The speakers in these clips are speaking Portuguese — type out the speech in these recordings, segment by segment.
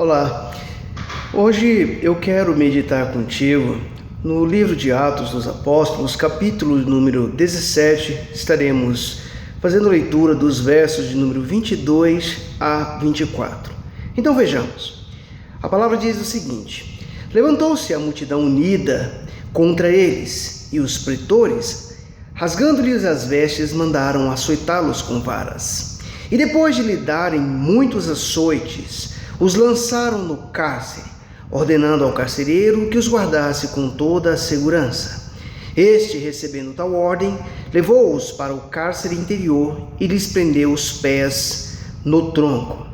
Olá, hoje eu quero meditar contigo no livro de Atos dos Apóstolos, capítulo número 17. Estaremos fazendo leitura dos versos de número 22 a 24. Então vejamos, a palavra diz o seguinte: levantou-se a multidão unida contra eles, e os pretores, rasgando-lhes as vestes, mandaram açoitá-los com varas. E depois de lhe darem muitos açoites, os lançaram no cárcere, ordenando ao carcereiro que os guardasse com toda a segurança. Este, recebendo tal ordem, levou-os para o cárcere interior e lhes prendeu os pés no tronco.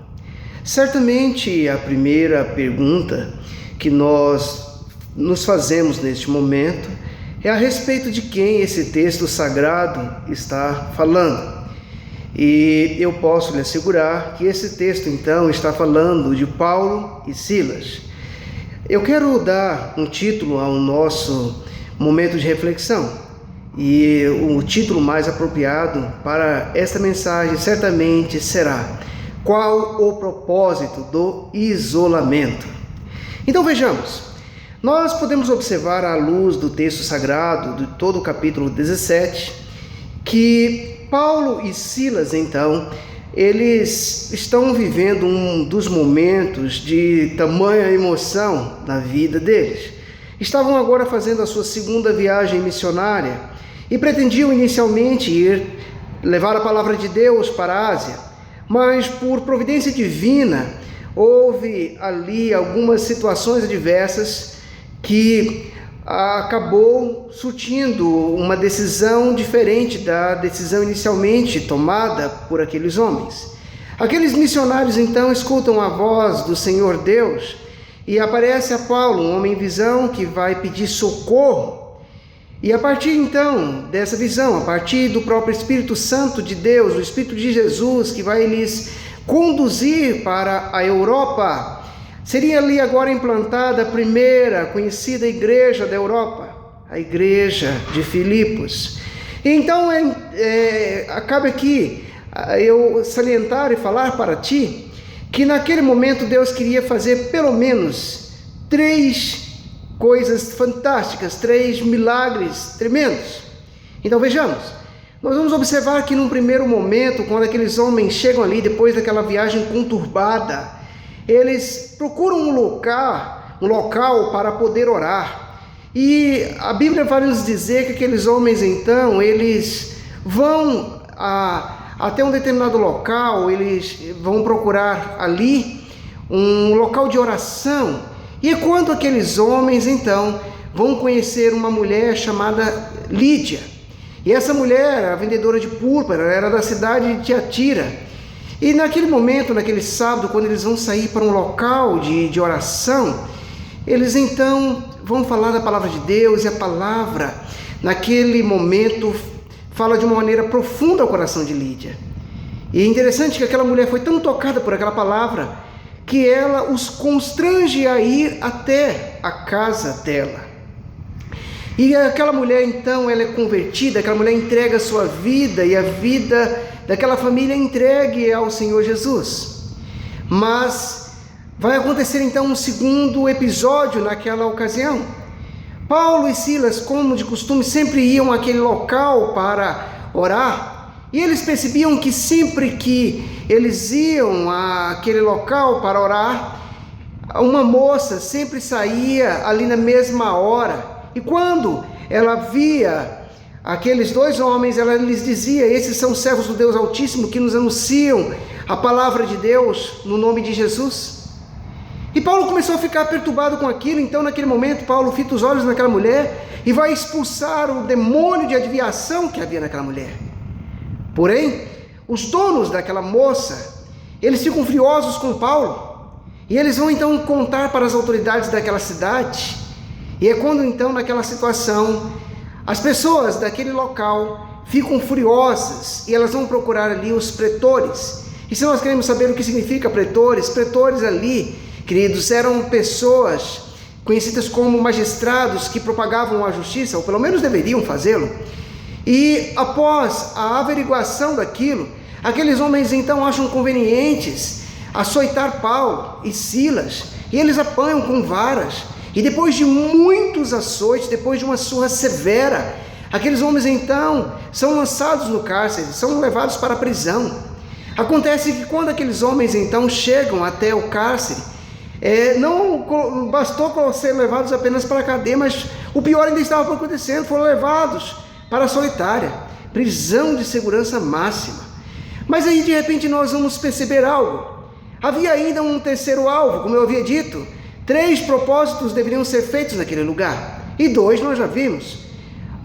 Certamente a primeira pergunta que nós nos fazemos neste momento é a respeito de quem esse texto sagrado está falando. E eu posso lhe assegurar que esse texto então está falando de Paulo e Silas. Eu quero dar um título ao nosso momento de reflexão, e o título mais apropriado para esta mensagem certamente será: qual o propósito do isolamento? Então vejamos, nós podemos observar à luz do texto sagrado de todo o capítulo 17 que Paulo e Silas, então, eles estão vivendo um dos momentos de tamanha emoção na vida deles. Estavam agora fazendo a sua segunda viagem missionária e pretendiam inicialmente ir levar a palavra de Deus para a Ásia, mas por providência divina houve ali algumas situações adversas que acabou surtindo uma decisão diferente da decisão inicialmente tomada por aqueles homens. Aqueles missionários então escutam a voz do Senhor Deus e aparece a Paulo um homem em visão que vai pedir socorro. E a partir então dessa visão, a partir do próprio Espírito Santo de Deus, o Espírito de Jesus que vai lhes conduzir para a Europa, seria ali agora implantada a primeira conhecida igreja da Europa, a igreja de Filipos. Então, cabe aqui eu salientar e falar para ti que naquele momento Deus queria fazer pelo menos 3 coisas fantásticas, 3 milagres tremendos. Então vejamos, nós vamos observar que num primeiro momento, quando aqueles homens chegam ali depois daquela viagem conturbada, eles procuram um local para poder orar. E a Bíblia vai nos dizer que aqueles homens então, eles vão até um determinado local, eles vão procurar ali um local de oração. E quando aqueles homens então vão conhecer uma mulher chamada Lídia. E essa mulher, a vendedora de púrpura, era da cidade de Tiatira. E naquele momento, naquele sábado, quando eles vão sair para um local de oração, eles então vão falar da palavra de Deus, e a palavra, naquele momento, fala de uma maneira profunda ao coração de Lídia. E é interessante que aquela mulher foi tão tocada por aquela palavra, que ela os constrange a ir até a casa dela. E aquela mulher então, ela é convertida, aquela mulher entrega a sua vida, e a vida daquela família é entregue ao Senhor Jesus. Mas vai acontecer então um segundo episódio naquela ocasião. Paulo e Silas, como de costume, sempre iam àquele local para orar, e eles percebiam que sempre que eles iam àquele local para orar, uma moça sempre saía ali na mesma hora. E quando ela via aqueles 2 homens, ela lhes dizia: esses são servos do Deus Altíssimo que nos anunciam a palavra de Deus no nome de Jesus. E Paulo começou a ficar perturbado com aquilo. Então naquele momento Paulo fita os olhos naquela mulher e vai expulsar o demônio de adivinhação que havia naquela mulher. Porém, os donos daquela moça, eles ficam furiosos com Paulo, e eles vão então contar para as autoridades daquela cidade. E é quando então, naquela situação, as pessoas daquele local ficam furiosas e elas vão procurar ali os pretores. E se nós queremos saber o que significa pretores, pretores ali, queridos, eram pessoas conhecidas como magistrados que propagavam a justiça, ou pelo menos deveriam fazê-lo. E após a averiguação daquilo, aqueles homens então acham convenientes açoitar Paulo e Silas, e eles apanham com varas, e depois de muitos açoites, depois de uma surra severa, aqueles homens então são lançados no cárcere, são levados para a prisão. Acontece que quando aqueles homens então chegam até o cárcere, não bastou ser levados apenas para a cadeia, mas o pior ainda estava acontecendo, foram levados para a solitária, prisão de segurança máxima. Mas aí de repente nós vamos perceber algo. Havia ainda um terceiro alvo, como eu havia dito. 3 propósitos deveriam ser feitos naquele lugar, e 2 nós já vimos.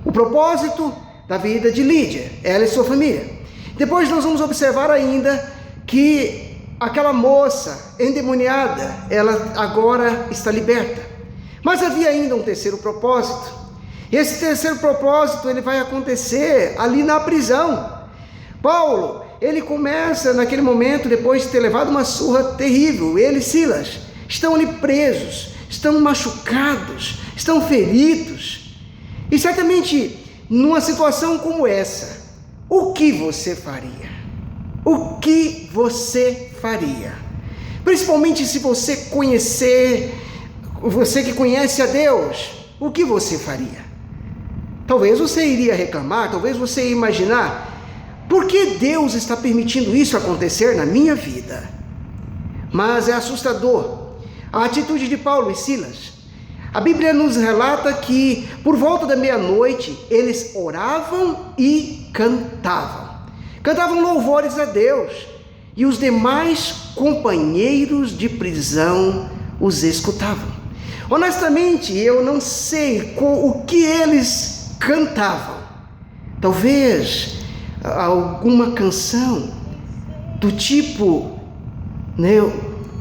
O propósito da vida de Lídia, ela e sua família. Depois nós vamos observar ainda que aquela moça endemoniada, ela agora está liberta. Mas havia ainda um terceiro propósito. E esse terceiro propósito, ele vai acontecer ali na prisão. Paulo, ele começa naquele momento, depois de ter levado uma surra terrível, ele e Silas estão ali presos, estão machucados, estão feridos. E certamente, numa situação como essa, o que você faria? O que você faria? Principalmente se você que conhece a Deus, o que você faria? Talvez você iria reclamar, talvez você ia imaginar, por que Deus está permitindo isso acontecer na minha vida? Mas é assustador a atitude de Paulo e Silas. A Bíblia nos relata que por volta da meia-noite eles oravam e cantavam. Cantavam louvores a Deus, e os demais companheiros de prisão os escutavam. Honestamente, eu não sei o que eles cantavam. Talvez alguma canção do tipo,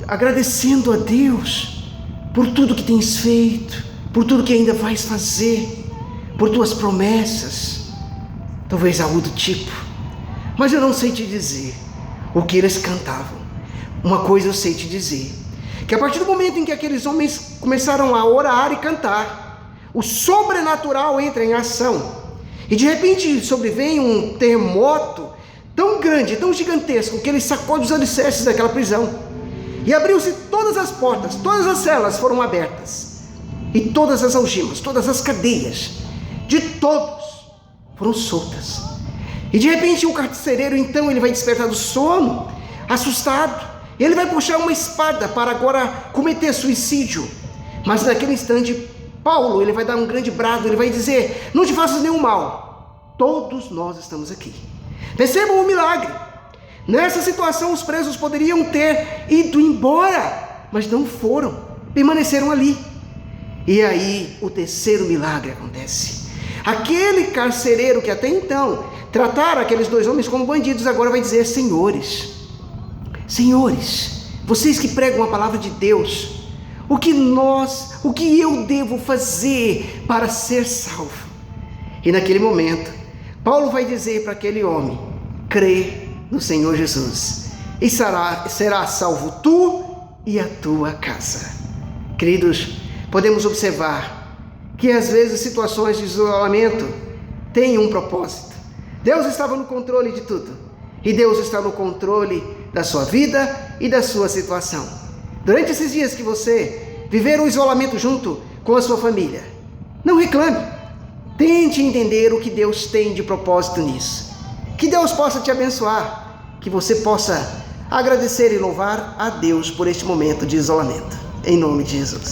agradecendo a Deus por tudo que tens feito, por tudo que ainda vais fazer, por tuas promessas, talvez algo do tipo. Mas eu não sei te dizer o que eles cantavam. Uma coisa eu sei te dizer, que a partir do momento em que aqueles homens começaram a orar e cantar, o sobrenatural entra em ação, e de repente sobrevém um terremoto tão grande, tão gigantesco, que ele sacode os alicerces daquela prisão, e abriu-se todas as portas, todas as celas foram abertas, e todas as algemas, todas as cadeias de todos foram soltas. E de repente o carcereiro então ele vai despertar do sono, assustado, e ele vai puxar uma espada para agora cometer suicídio. Mas naquele instante Paulo ele vai dar um grande brado, ele vai dizer: não te faças nenhum mal, todos nós estamos aqui. Percebam o milagre. Nessa situação os presos poderiam ter ido embora, mas não foram, permaneceram ali. E aí o terceiro milagre acontece. Aquele carcereiro que até então tratara aqueles 2 homens como bandidos, agora vai dizer: senhores, vocês que pregam a palavra de Deus, o que eu devo fazer para ser salvo? E naquele momento Paulo vai dizer para aquele homem: crê no Senhor Jesus, e será salvo tu e a tua casa. Queridos, podemos observar que às vezes situações de isolamento têm um propósito. Deus estava no controle de tudo, e Deus está no controle da sua vida e da sua situação. Durante esses dias que você viver o isolamento junto com a sua família, não reclame, tente entender o que Deus tem de propósito nisso. Que Deus possa te abençoar, que você possa agradecer e louvar a Deus por este momento de isolamento, em nome de Jesus.